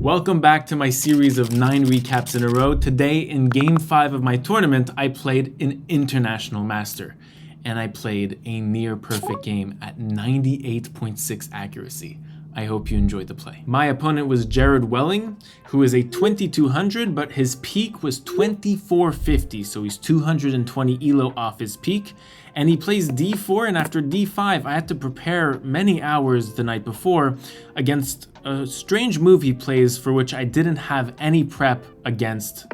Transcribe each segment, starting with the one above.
Welcome back to my series of 9 recaps in a row. Today in game 5 of my tournament, I played an international master and I played a near perfect game at 98.6 accuracy. I hope you enjoyed the play. My opponent was Jared Welling, who is a 2200, but his peak was 2450, so he's 220 elo off his peak. And he plays d4, and after d5, I had to prepare many hours the night before against a strange move he plays for which I didn't have any prep against,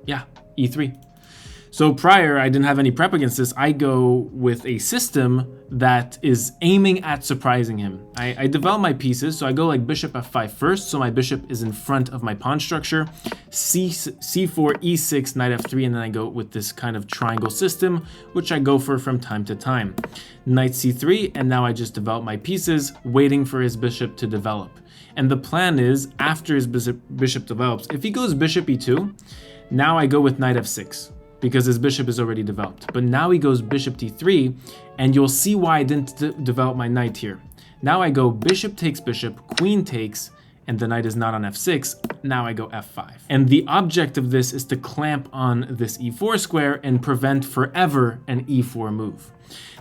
e3. So prior, I didn't have any prep against this. I go with a system that is aiming at surprising him. I develop my pieces, so I go like bishop f5 first, so my bishop is in front of my pawn structure, c4, e6, knight f3, and then I go with this kind of triangle system, which I go for from time to time. Knight c3, and now I just develop my pieces, waiting for his bishop to develop. And the plan is, after his bishop develops, if he goes bishop e2, now I go with knight f6. Because his bishop is already developed. But now he goes bishop d3, and you'll see why I didn't develop my knight here. Now I go bishop takes bishop, queen takes, and the knight is not on f6. Now I go f5. And the object of this is to clamp on this e4 square and prevent forever an e4 move.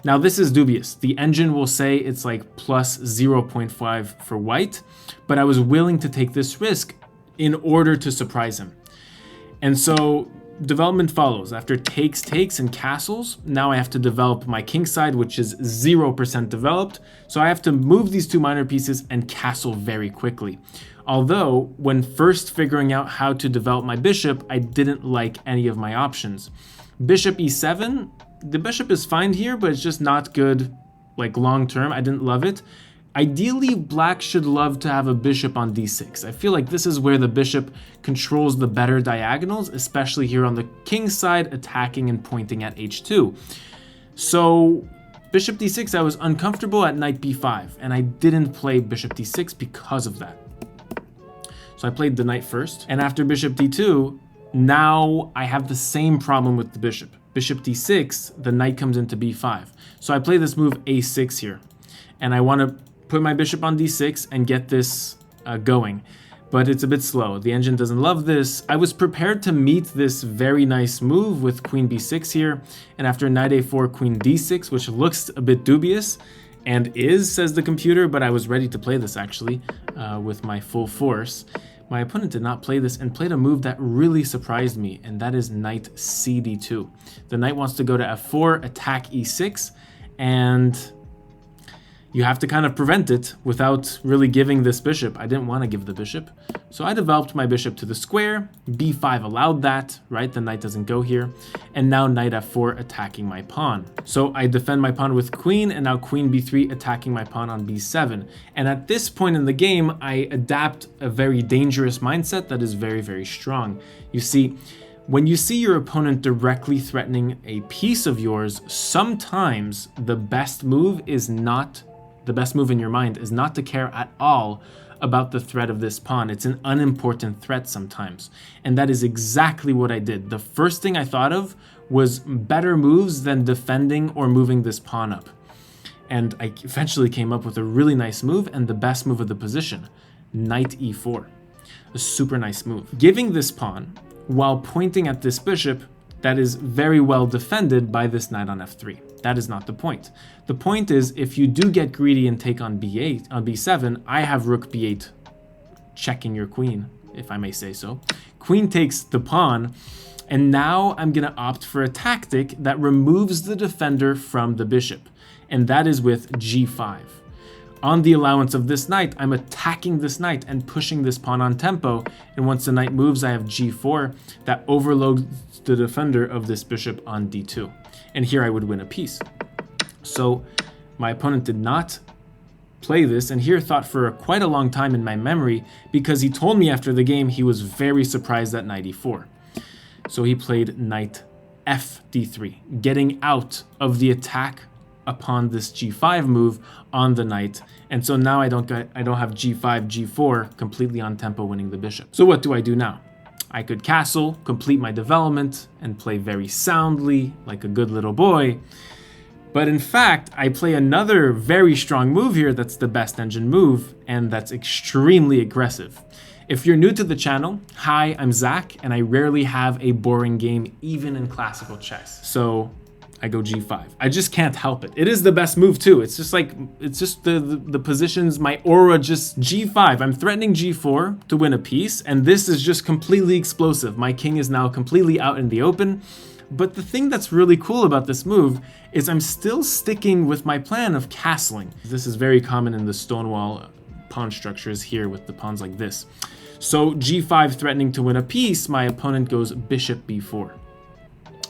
Now this is dubious. The engine will say it's like plus 0.5 for white, but I was willing to take this risk in order to surprise him. And so development follows. After takes, and castles, now I have to develop my king side, which is 0% developed. So I have to move these two minor pieces and castle very quickly. Although, when first figuring out how to develop my bishop, I didn't like any of my options. Bishop e7, the bishop is fine here, but it's just not good, like long term. I didn't love it. Ideally, black should love to have a bishop on d6. I feel like this is where the bishop controls the better diagonals, especially here on the king side, attacking and pointing at h2. So bishop d6, I was uncomfortable at knight b5, and I didn't play bishop d6 because of that. So I played the knight first, and after bishop d2, now I have the same problem with the bishop. Bishop d6, the knight comes into b5. So I play this move a6 here, and I want to put my bishop on d6 and get this going, but it's a bit slow. The engine doesn't love this. I was prepared to meet this very nice move with queen b6 here, and after knight a4, queen d6, which looks a bit dubious, and is, says the computer, but I was ready to play this actually with my full force. My opponent did not play this and played a move that really surprised me, and that is knight cd2. The knight wants to go to f4, attack e6, and you have to kind of prevent it without really giving this bishop. I didn't want to give the bishop. So I developed my bishop to the square. b5 allowed that, right? The knight doesn't go here. And now knight f4 attacking my pawn. So I defend my pawn with queen, and now queen b3 attacking my pawn on b7. And at this point in the game, I adapt a very dangerous mindset that is very, very strong. You see, when you see your opponent directly threatening a piece of yours, sometimes the best move in your mind is not to care at all about the threat of this pawn. It's an unimportant threat sometimes. And that is exactly what I did. The first thing I thought of was better moves than defending or moving this pawn up. And I eventually came up with a really nice move and the best move of the position, knight e4. A super nice move. Giving this pawn while pointing at this bishop that is very well defended by this knight on f3. That is not the point. The point is, if you do get greedy and take on b8, on b7, I have rook b8 checking your queen, if I may say so. Queen takes the pawn, and now I'm gonna opt for a tactic that removes the defender from the bishop, and that is with g5. On the allowance of this knight, I'm attacking this knight and pushing this pawn on tempo, and once the knight moves, I have g4 that overloads the defender of this bishop on d2. And here I would win a piece. So my opponent did not play this, and here thought for quite a long time in my memory, because he told me after the game he was very surprised at knight e4. So he played knight f d3, getting out of the attack upon this g5 move on the knight, and so now I don't have g5, g4 completely on tempo winning the bishop. So what do I do now? I could castle, complete my development, and play very soundly like a good little boy, but in fact I play another very strong move here that's the best engine move, and that's extremely aggressive. If you're new to the channel, hi, I'm Zach, and I rarely have a boring game, even in classical chess. So I go g5. I just can't help it. It is the best move too. It's just like, it's just the positions, my aura just g5. I'm threatening g4 to win a piece, and this is just completely explosive. My king is now completely out in the open. But the thing that's really cool about this move is I'm still sticking with my plan of castling. This is very common in the Stonewall pawn structures here with the pawns like this. So g5 threatening to win a piece, my opponent goes bishop b4.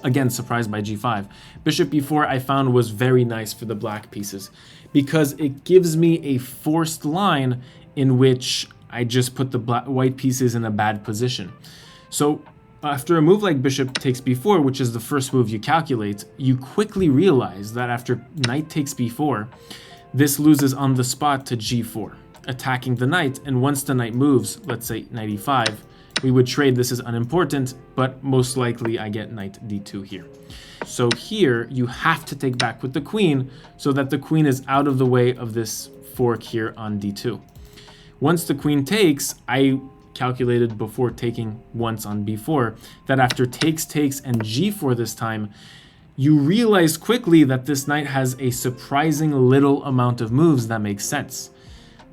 Again, surprised by g5. Bishop b4 I found was very nice for the black pieces because it gives me a forced line in which I just put the white pieces in a bad position. So after a move like bishop takes b4, which is the first move you calculate, you quickly realize that after knight takes b4, this loses on the spot to g4, attacking the knight, and once the knight moves, let's say knight e5, we would trade. This is unimportant, but most likely I get knight d2 here. So here you have to take back with the queen so that the queen is out of the way of this fork here on d2. Once the queen takes, I calculated before taking once on b4 that after takes and g4 this time, you realize quickly that this knight has a surprising little amount of moves that make sense.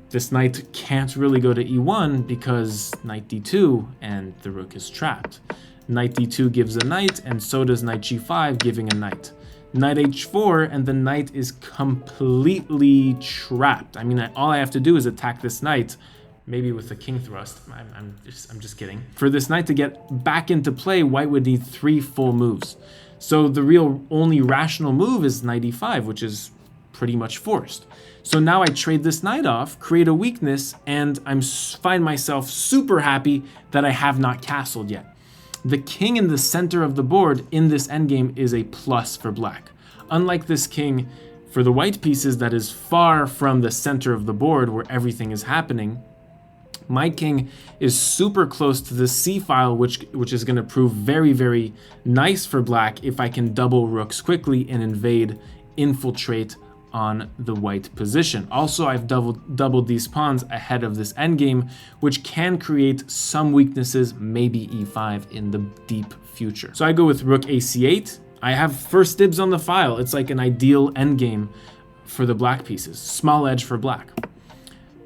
This knight can't really go to e1 because knight d2 and the rook is trapped. Knight d2 gives a knight, and so does knight g5 giving a knight. Knight h4 and the knight is completely trapped. I mean, all I have to do is attack this knight, maybe with a king thrust. I'm just kidding. For this knight to get back into play, white would need 3 full moves. So the real only rational move is knight e5, which is pretty much forced. So now I trade this knight off, create a weakness, and I find myself super happy that I have not castled yet. The king in the center of the board in this endgame is a plus for black. Unlike this king for the white pieces that is far from the center of the board where everything is happening, my king is super close to the c file, which is going to prove very, very nice for black if I can double rooks quickly and invade, infiltrate on the white position. Also, I've doubled these pawns ahead of this endgame, which can create some weaknesses, maybe e5 in the deep future. So I go with rook ac8. I have first dibs on the file. It's like an ideal endgame for the black pieces. Small edge for black.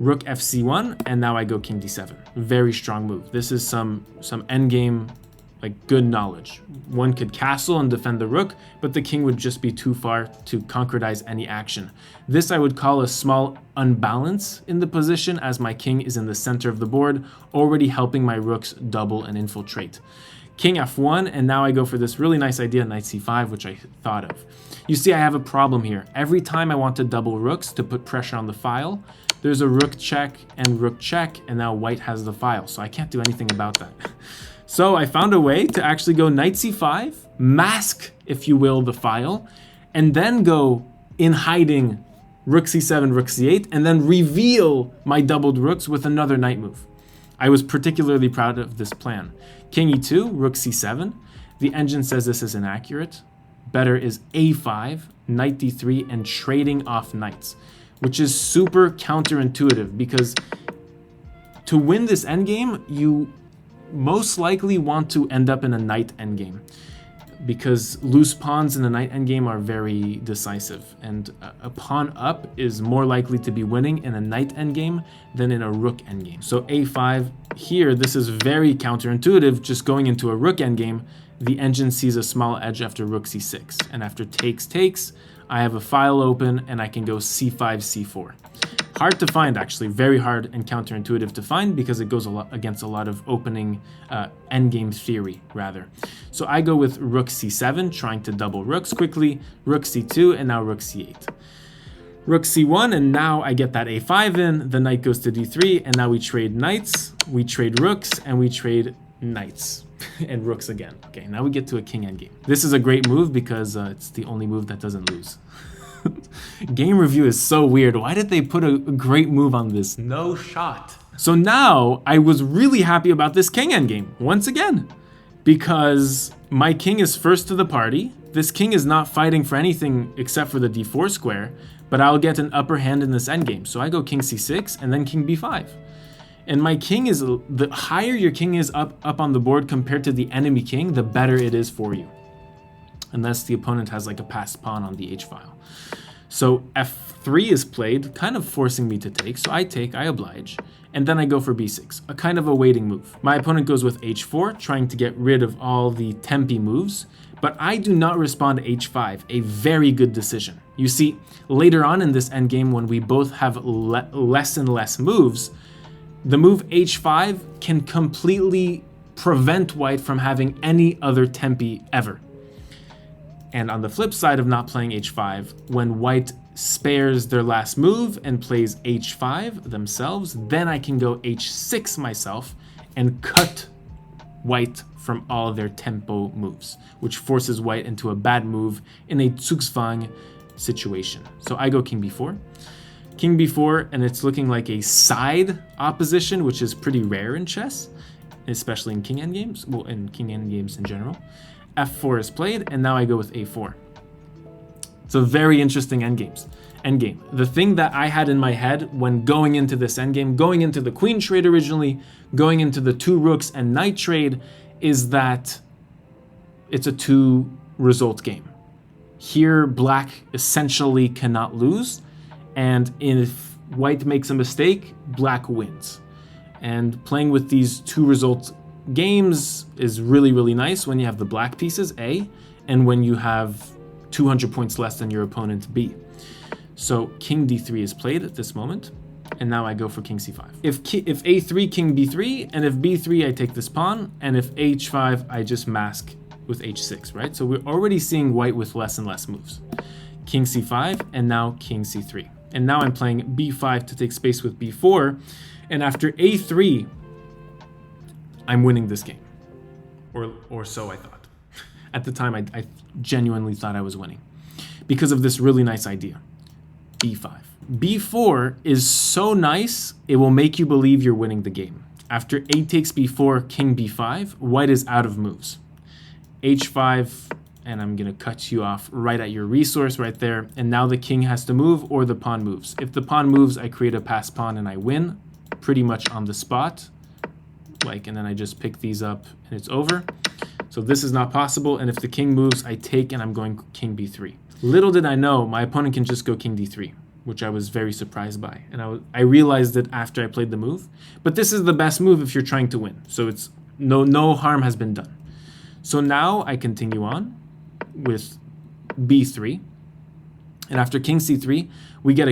Rook fc1, and now I go king d7. Very strong move. This is some endgame, like, good knowledge. One could castle and defend the rook, but the king would just be too far to concretize any action. This I would call a small unbalance in the position, as my king is in the center of the board, already helping my rooks double and infiltrate. King f1, and now I go for this really nice idea, knight c5, which I thought of. You see, I have a problem here. Every time I want to double rooks to put pressure on the file, there's a rook check, and now white has the file, so I can't do anything about that. So I found a way to actually go knight c5, mask, if you will, the file, and then go in hiding rook c7, rook c8, and then reveal my doubled rooks with another knight move. I was particularly proud of this plan. King e2, rook c7. The engine says this is inaccurate. Better is a5, knight d3, and trading off knights, which is super counterintuitive because to win this endgame, you most likely want to end up in a knight endgame because loose pawns in a knight endgame are very decisive, and a pawn up is more likely to be winning in a knight endgame than in a rook endgame. So a5 here, this is very counterintuitive. Just going into a rook endgame, the engine sees a small edge after rook c6, and after takes, I have a file open and I can go c5, c4. Hard to find, actually, very hard and counterintuitive to find because it goes against a lot of opening endgame theory, rather. So I go with rook c7, trying to double rooks quickly, rook c2, and now rook c8. Rook c1, and now I get that a5 in, the knight goes to d3, and now we trade knights, we trade rooks, and we trade knights. And rooks again. Okay, now we get to a king endgame. This is a great move because it's the only move that doesn't lose. Game review is so weird. Why did they put a great move on this? No shot. So now I was really happy about this king endgame once again because my king is first to the party. This king is not fighting for anything except for the d4 square, but I'll get an upper hand in this endgame. So I go king c6 and then king b5. And my king is, the higher your king is up on the board compared to the enemy king, the better it is for you. Unless the opponent has like a passed pawn on the h file. So f3 is played, kind of forcing me to take. So I take, I oblige. And then I go for b6, a kind of a waiting move. My opponent goes with h4, trying to get rid of all the tempy moves. But I do not respond to h5, a very good decision. You see, later on in this endgame, when we both have less and less moves, the move h5 can completely prevent white from having any other tempi ever. And on the flip side of not playing h5, when white spares their last move and plays h5 themselves, then I can go h6 myself and cut white from all their tempo moves, which forces white into a bad move in a zugzwang situation. So I go king b4. King b4, and it's looking like a side opposition, which is pretty rare in chess, especially in king endgames, well, in king endgames in general. f4 is played, and now I go with a4. It's a very interesting endgame. The thing that I had in my head when going into this endgame, going into the queen trade originally, going into the 2 rooks and knight trade, is that it's a 2-result game. Here, black essentially cannot lose, and if white makes a mistake, black wins. And playing with these 2-result games is really, really nice when you have the black pieces, A, and when you have 200 points less than your opponent, B. So king d3 is played at this moment, and now I go for king c5. If a3, king b3, and if b3, I take this pawn, and if h5, I just mask with h6, right? So we're already seeing white with less and less moves. King c5, and now king c3. And now I'm playing b5 to take space with b4, and after a3, I'm winning this game. Or so I thought. At the time, I genuinely thought I was winning because of this really nice idea. b5. b4 is so nice, it will make you believe you're winning the game. After a takes b4, king b5, white is out of moves. h5, and I'm going to cut you off right at your resource right there. And now the king has to move or the pawn moves. If the pawn moves, I create a pass pawn and I win pretty much on the spot. And then I just pick these up and it's over. So this is not possible. And if the king moves, I take and I'm going king b3. Little did I know, my opponent can just go king d3, which I was very surprised by. And I realized it after I played the move. But this is the best move if you're trying to win. So it's no harm has been done. So now I continue on with b3. And after king c3, we get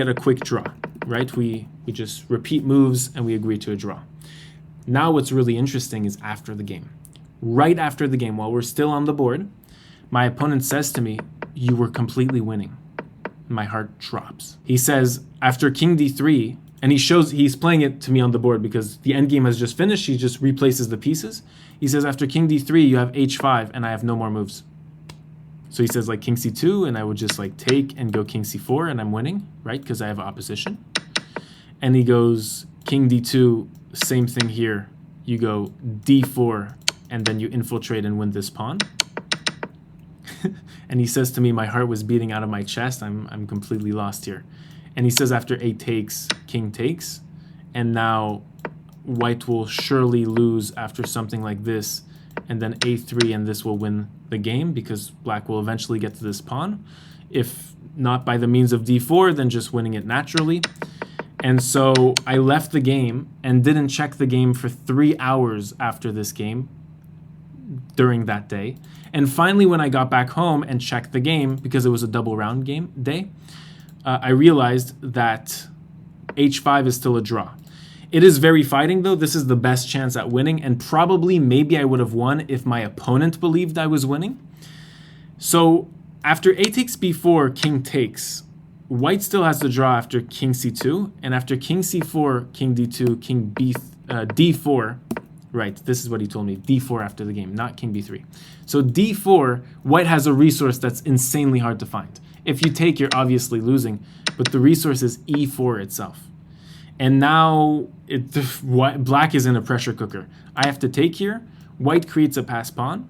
a quick draw, right? We just repeat moves and we agree to a draw. Now what's really interesting is after the game. Right after the game, while we're still on the board, my opponent says to me, "You were completely winning." My heart drops. He says, after king d3, and he's playing it to me on the board because the endgame has just finished, he just replaces the pieces. He says, after king d3, you have h5, and I have no more moves. So he says like king c2, and I would just like take and go king c4, and I'm winning, right? Because I have opposition. And he goes king d2, same thing here. You go d4, and then you infiltrate and win this pawn. And he says to me, my heart was beating out of my chest. I'm completely lost here. And he says after a takes, king takes. And now white will surely lose after something like this. And then a3, and this will win the game because black will eventually get to this pawn. If not by the means of d4, then just winning it naturally. And so I left the game and didn't check the game for 3 hours after this game during that day. And finally, when I got back home and checked the game, because it was a double round game day, I realized that h5 is still a draw. It is very fighting, though. This is the best chance at winning, and probably maybe I would have won if my opponent believed I was winning. So after a takes b4, king takes, white still has the draw after king c2, and after king c4, king d2, king d4, right, this is what he told me, d4 after the game, not king b3. So d4, white has a resource that's insanely hard to find. If you take, you're obviously losing, but the resource is e4 itself. And now black is in a pressure cooker. I have to take here. White creates a pass pawn.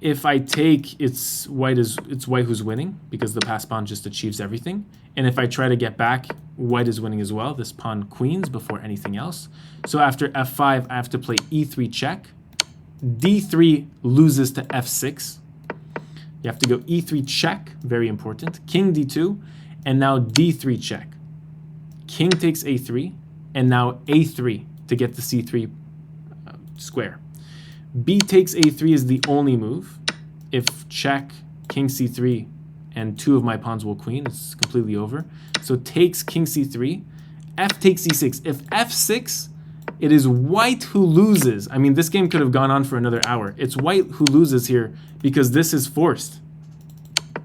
If I take, it's white who's winning because the pass pawn just achieves everything. And if I try to get back, white is winning as well. This pawn queens before anything else. So after f5, I have to play e3 check. d3 loses to f6. You have to go e3 check, very important. King d2, and now d3 check. King takes a3, and now a3 to get the c3 square. B takes a3 is the only move. If check, king c3, and two of my pawns will queen, it's completely over. So takes king c3, f takes e6. If f6, it is white who loses. I mean, this game could have gone on for another hour. It's white who loses here because this is forced.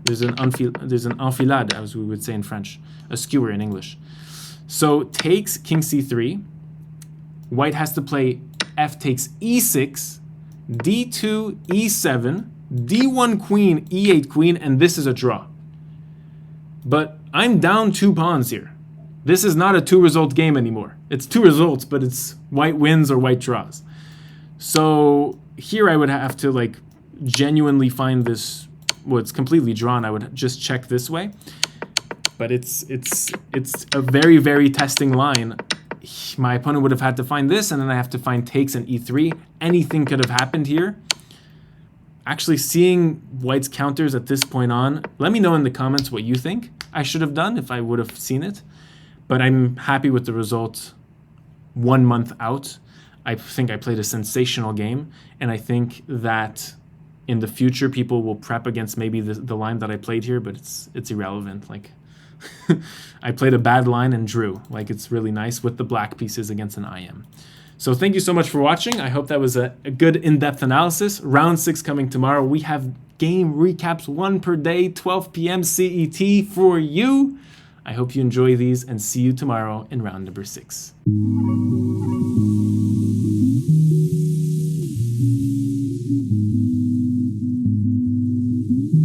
There's an enfilade, as we would say in French, a skewer in English. So takes king c3. White has to play f takes e6, d2, e7, d1 queen, e8 queen, and this is a draw. But I'm down 2 pawns here. This is not a 2-result game anymore. It's 2 results, but it's white wins or white draws. So here I would have to like genuinely find this, well, it's completely drawn. I would just check this way. But it's a very, very testing line. My opponent would have had to find this, and then I have to find takes and e3. Anything could have happened here. Actually, seeing white's counters at this point on, let me know in the comments what you think I should have done if I would have seen it. But I'm happy with the result 1 month out. I think I played a sensational game, and I think that in the future people will prep against maybe the line that I played here, but it's irrelevant. Like, I played a bad line and drew. Like, it's really nice with the black pieces against an IM. So thank you so much for watching. I hope that was a good in-depth analysis. Round 6 coming tomorrow. We have game recaps 1 per day, 12 p.m. CET for you. I hope you enjoy these and see you tomorrow in round number 6.